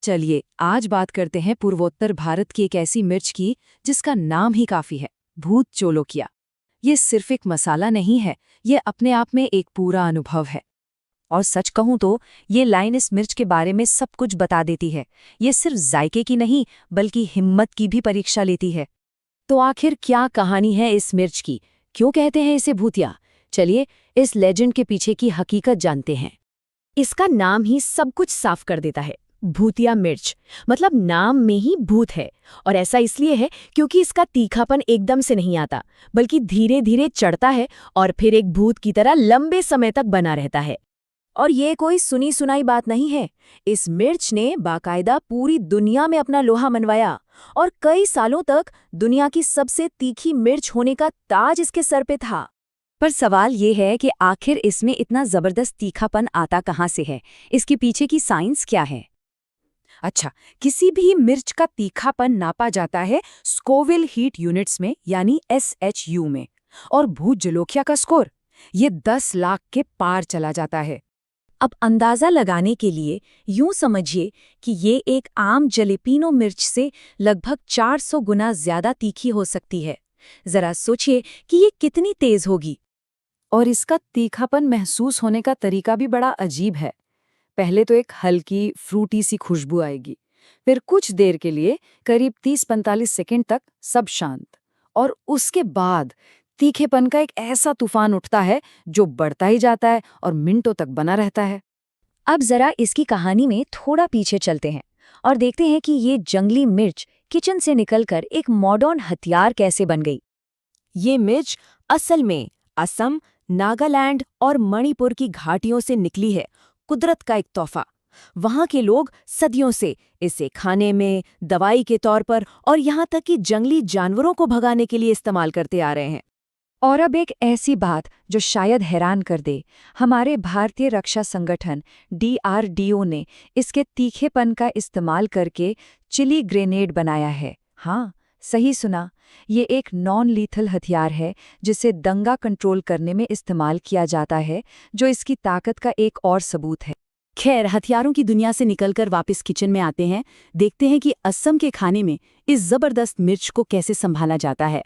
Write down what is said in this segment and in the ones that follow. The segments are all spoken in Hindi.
चलिए आज बात करते हैं पूर्वोत्तर भारत की एक ऐसी मिर्च की जिसका नाम ही काफी है, भूत जोलोकिया। ये सिर्फ एक मसाला नहीं है, ये अपने आप में एक पूरा अनुभव है। और सच कहूं तो ये लाइन इस मिर्च के बारे में सब कुछ बता देती है। ये सिर्फ जायके की नहीं बल्कि हिम्मत की भी परीक्षा लेती है। तो आखिर क्या कहानी है इस मिर्च की, क्यों कहते हैं इसे भूतिया? चलिए इस लेजेंड के पीछे की हकीकत जानते हैं। इसका नाम ही सब कुछ साफ कर देता है। भूतिया मिर्च मतलब नाम में ही भूत है। और ऐसा इसलिए है क्योंकि इसका तीखापन एकदम से नहीं आता, बल्कि धीरे धीरे चढ़ता है और फिर एक भूत की तरह लंबे समय तक बना रहता है। और ये कोई सुनी सुनाई बात नहीं है। इस मिर्च ने बाकायदा पूरी दुनिया में अपना लोहा मनवाया और कई सालों तक दुनिया की सबसे तीखी मिर्च होने का ताज इसके सर पे था। पर सवाल ये है कि आखिर इसमें इतना जबरदस्त तीखापन आता कहाँ से है? इसके पीछे की साइंस क्या है? अच्छा, किसी भी मिर्च का तीखापन नापा जाता है स्कोविल हीट यूनिट्स में, यानी SHU में। और भूत जोलोकिया का स्कोर ये 10 लाख के पार चला जाता है। अब अंदाजा लगाने के लिए यूं समझिए कि ये एक आम जलेपिनो मिर्च से लगभग 400 गुना ज्यादा तीखी हो सकती है। जरा सोचिए कि ये कितनी तेज होगी। और इसका तीखापन महसूस होने का तरीका भी बड़ा अजीब है। पहले तो एक हल्की फ्रूटी सी खुशबू आएगी, फिर कुछ देर के लिए करीब 30-45 सेकंड तक सब शांत, और उसके बाद तीखेपन का एक ऐसा तूफान उठता है जो बढ़ता ही जाता है और मिनटों तक बना रहता है। अब जरा इसकी कहानी में थोड़ा पीछे चलते हैं और देखते हैं कि ये जंगली मिर्च किचन से निकलकर एक मॉडर्न हथियार कैसे बन गई। ये मिर्च असल में असम, नागालैंड और मणिपुर की घाटियों से निकली है, कुदरत का एक तोहफा। वहाँ के लोग सदियों से इसे खाने में, दवाई के तौर पर और यहाँ तक कि जंगली जानवरों को भगाने के लिए इस्तेमाल करते आ रहे हैं। और अब एक ऐसी बात जो शायद हैरान कर दे, हमारे भारतीय रक्षा संगठन DRDO ने इसके तीखेपन का इस्तेमाल करके चिली ग्रेनेड बनाया है। हाँ, सही सुना, ये एक नॉन लीथल हथियार है जिसे दंगा कंट्रोल करने में इस्तेमाल किया जाता है, जो इसकी ताकत का एक और सबूत है। खैर, हथियारों की दुनिया से निकलकर वापस किचन में आते हैं। देखते हैं कि असम के खाने में इस जबरदस्त मिर्च को कैसे संभाला जाता है।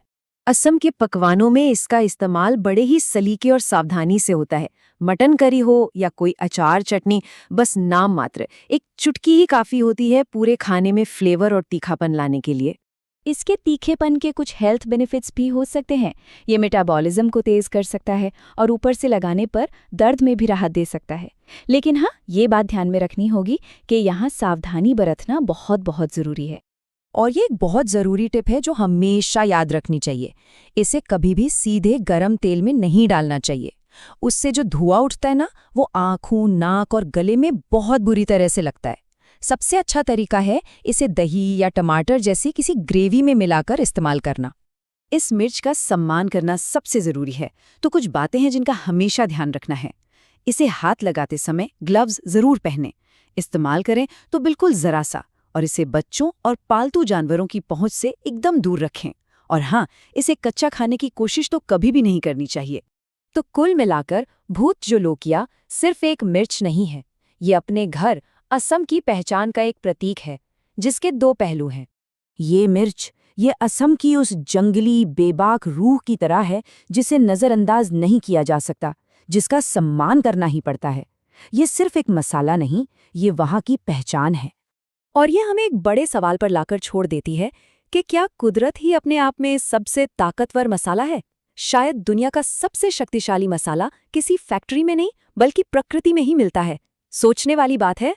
असम के पकवानों में इसका इस्तेमाल बड़े ही सलीके और सावधानी से होता है। मटन करी हो या कोई अचार चटनी, बस नाम मात्र, एक चुटकी ही काफी होती है पूरे खाने में फ्लेवर और तीखापन लाने के लिए। इसके तीखेपन के कुछ हेल्थ बेनिफिट्स भी हो सकते हैं। ये मेटाबॉलिज्म को तेज कर सकता है और ऊपर से लगाने पर दर्द में भी राहत दे सकता है। लेकिन हाँ, ये बात ध्यान में रखनी होगी कि यहाँ सावधानी बरतना बहुत बहुत ज़रूरी है। और ये एक बहुत ज़रूरी टिप है जो हमेशा याद रखनी चाहिए। इसे कभी भी सीधे गरम तेल में नहीं डालना चाहिए। उससे जो धुआं उठता है ना, वो आँखों, नाक और गले में बहुत बुरी तरह से लगता है। सबसे अच्छा तरीका है इसे दही या टमाटर जैसी किसी ग्रेवी में मिलाकर इस्तेमाल करना। इस मिर्च का सम्मान करना सबसे ज़रूरी है, तो कुछ बातें हैं जिनका हमेशा ध्यान रखना है। इसे हाथ लगाते समय ग्लव्स ज़रूर पहनें। इस्तेमाल करें तो बिल्कुल ज़रा सा, और इसे बच्चों और पालतू जानवरों की पहुंच से एकदम दूर रखें। और हाँ, इसे कच्चा खाने की कोशिश तो कभी भी नहीं करनी चाहिए। तो कुल मिलाकर भूत जोलोकिया सिर्फ एक मिर्च नहीं है, ये अपने घर असम की पहचान का एक प्रतीक है, जिसके 2 पहलू हैं। ये मिर्च, ये असम की उस जंगली बेबाक रूह की तरह है जिसे नज़रअंदाज नहीं किया जा सकता, जिसका सम्मान करना ही पड़ता है। ये सिर्फ एक मसाला नहीं, ये वहाँ की पहचान है। और ये हमें एक बड़े सवाल पर लाकर छोड़ देती है कि क्या कुदरत ही अपने आप में सबसे ताकतवर मसाला है? शायद दुनिया का सबसे शक्तिशाली मसाला किसी फैक्ट्री में नहीं, बल्कि प्रकृति में ही मिलता है। सोचने वाली बात है।